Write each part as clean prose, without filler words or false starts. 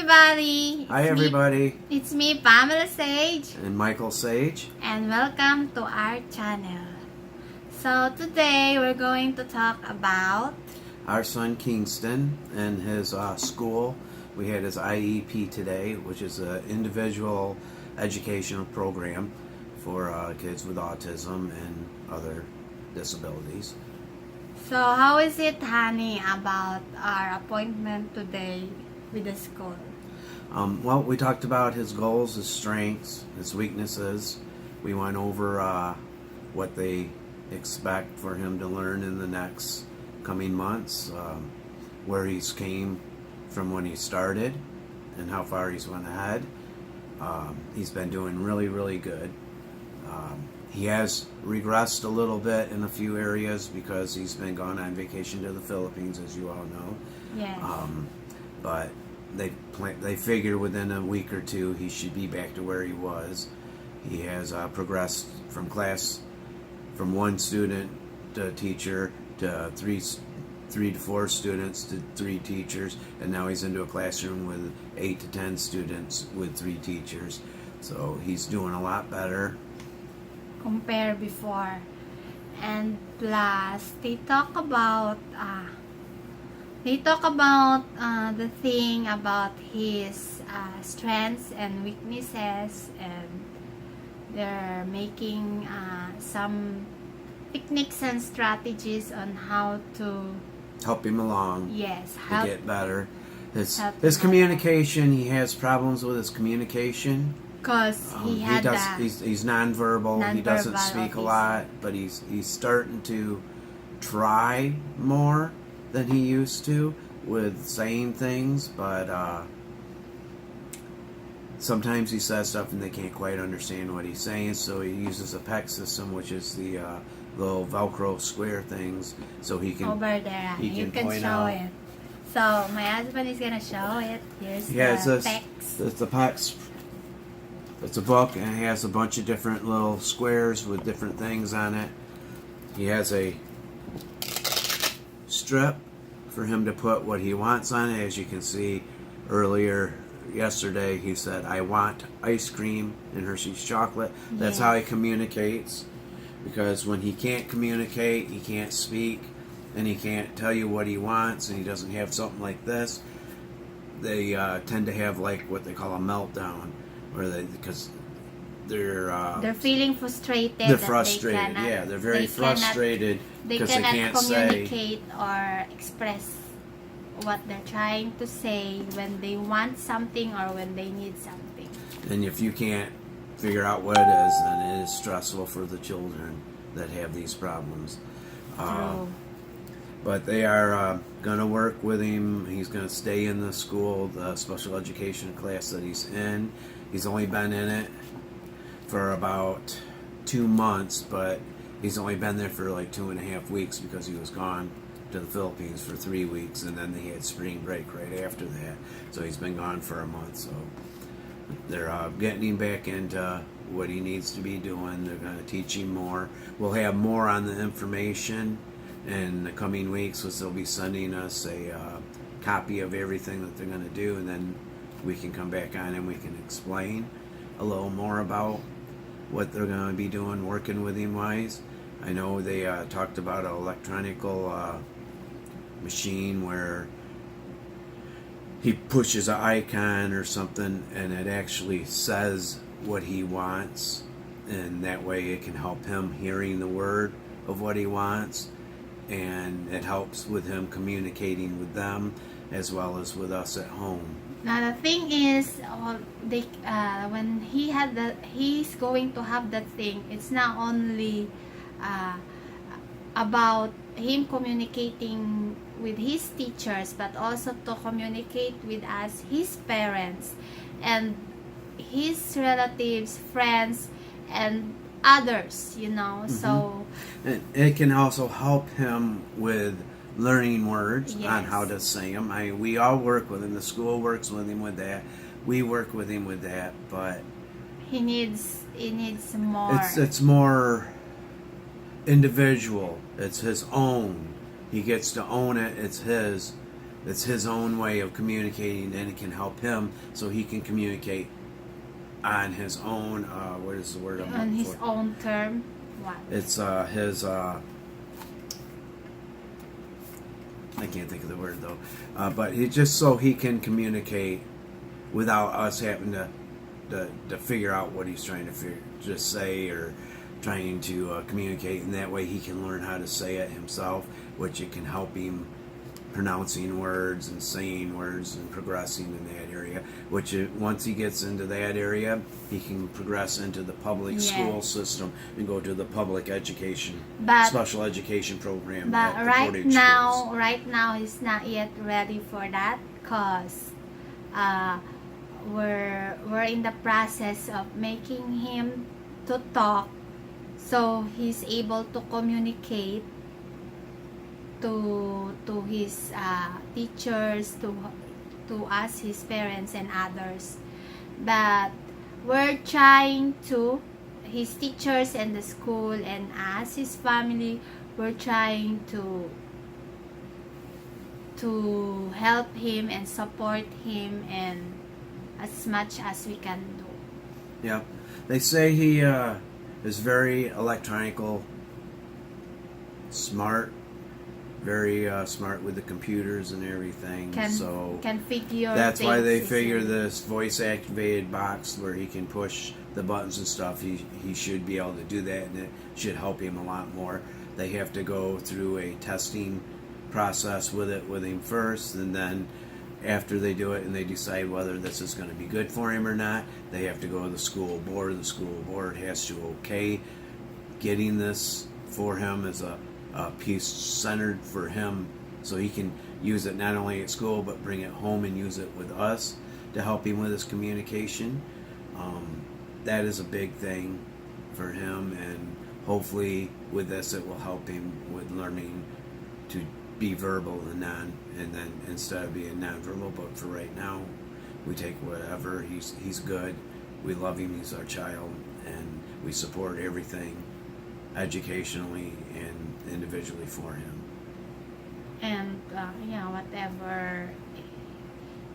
everybody! Hi everybody, It's me, Pamela Sage, and Michael Sage. and welcome to our channel. So today we're going to talk about Our son Kingston and his school. We had his IEP today, which is an individual educational program for kids with autism and other disabilities. So how is it, honey, about our appointment today with the school? Well, we talked about his goals, his strengths, his weaknesses. We went over what they expect for him to learn in the next coming months, where he's came from when he started and how far he's went ahead. He's been doing really good. He has regressed a little bit in a few areas because he's been gone on vacation to the Philippines, as you all know. Yes. But they figure within a week or two he should be back to where he was. He has progressed from one student to teacher to three to four students to 3 teachers, and now he's into a classroom with 8 to 10 students with 3 teachers. So he's doing a lot better. Compare before. And plus, they talk about the thing about his strengths and weaknesses, and they're making some techniques and strategies on how to Help him along to help get better. His him communication, he has problems with his communication. because He's nonverbal. He doesn't Nonverbal speak a autism. lot, but he's starting to try more than he used to with saying things. But sometimes he says stuff and they can't quite understand what he's saying. So he uses a PEC system, which is the little Velcro square things, so he can over there. he You can point show out. it. So my husband is gonna show it. Here's Yeah, the it's text. the PECs. It's a book and it has a bunch of different little squares with different things on it. He has a strip for him to put what he wants on it. As you can see earlier yesterday, he said, "I want ice cream and Hershey's chocolate." That's Yeah. how he communicates, because when he can't communicate, he can't speak, and he can't tell you what he wants, and he doesn't have something like this, they tend to have like what they call a meltdown, because they're feeling frustrated. they're that frustrated. They cannot, yeah, they're very frustrated They because they cannot can't say. communicate or express what they're trying to say when they want something or when they need something. And if you can't figure out what it is, then it is stressful for the children that have these problems. True. But they are going to work with him. He's going to stay in the school, the special education class that he's in. He's only been in it for about 2 months, but he's only been there for like 2.5 weeks because he was gone to the Philippines for 3 weeks, and then they had spring break right after that. So he's been gone for a month. So they're getting him back into what he needs to be doing. They're going to teach him more. We'll have more on the information in the coming weeks, which they'll be sending us a copy of everything that they're going to do, and then we can come back on and we can explain a little more about what they're going to be doing working with him wise. I know they talked about an electronical machine where he pushes an icon or something and it actually says what he wants, and that way it can help him hearing the word of what he wants, and it helps with him communicating with them as well as with us at home. Now the thing is, when he's going to have that thing. It's not only about him communicating with his teachers, but also to communicate with us, his parents, and his relatives, friends, and others. So It can also help him with learning words on Yes. how to say them. We all work with him. The school works with him with that. We work with him with that, but he needs more. it's more individual. It's his own. He gets to own it. It's his. It's his own way of communicating, and it can help him so he can communicate on his own. What is the word I'm On looking his for? own term. What? It's his. I can't think of the word though, but it just so he can communicate without us having to figure out what he's trying to just say or trying to communicate, and that way he can learn how to say it himself, which it can help him pronouncing words and saying words and progressing in that area, which once he gets into that area, he can progress into the public school system and go to the public education, But- special education program. But at the right Portage now, he's not yet ready for that, cause we're in the process of making him to talk, so he's able to communicate to his teachers, to us, his parents and others. But we're trying to, his teachers and the school and us, his family, we're trying to help him and support him, and as much as we can do. Yeah, they say he is very electronical, smart, very smart with the computers and everything. So Can figure that's why they things figure easily. this voice activated box where he can push the buttons and stuff. He should be able to do that, and it should help him a lot more. They have to go through a testing process with him first, and then after they do it and they decide whether this is going to be good for him or not, they have to go to the school board. The school board has to okay getting this for him as a piece centered for him, so he can use it not only at school but bring it home and use it with us to help him with his communication. That is a big thing for him, and hopefully with this it will help him with learning to be verbal and then instead of being nonverbal. But for right now, we take whatever. He's good. We love him. He's our child, and we support everything educationally and individually for him. And whatever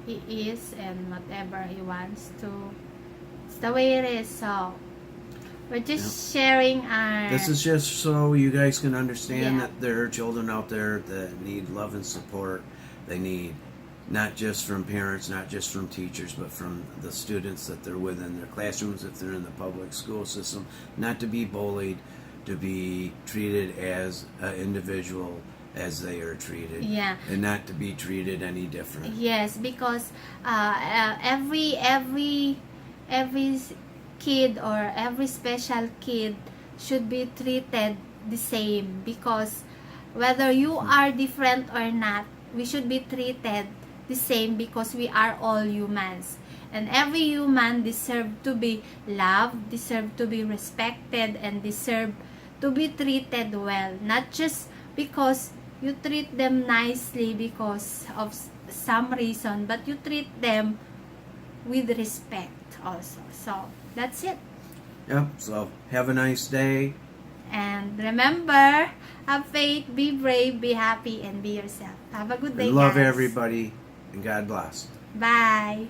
he is and whatever he wants to, it's the way it is. So we're just sharing our. This is just so you guys can understand Yeah. that there are children out there that need love and support. They need not just from parents, not just from teachers, but from the students that they're with in their classrooms if they're in the public school system. Not to be bullied, to be treated as an individual as they are treated, Yeah. and not to be treated any different. Yes, because every kid or every special kid should be treated the same, because whether you are different or not, we should be treated the same, because we are all humans, and every human deserve to be loved, deserve to be respected, and deserve to be treated well, not just because you treat them nicely because of some reason, but you treat them with respect also. So that's it. Yep, so have a nice day. And remember, have faith, be brave, be happy, and be yourself. Have a good day, Love guys. everybody, and God bless. Bye.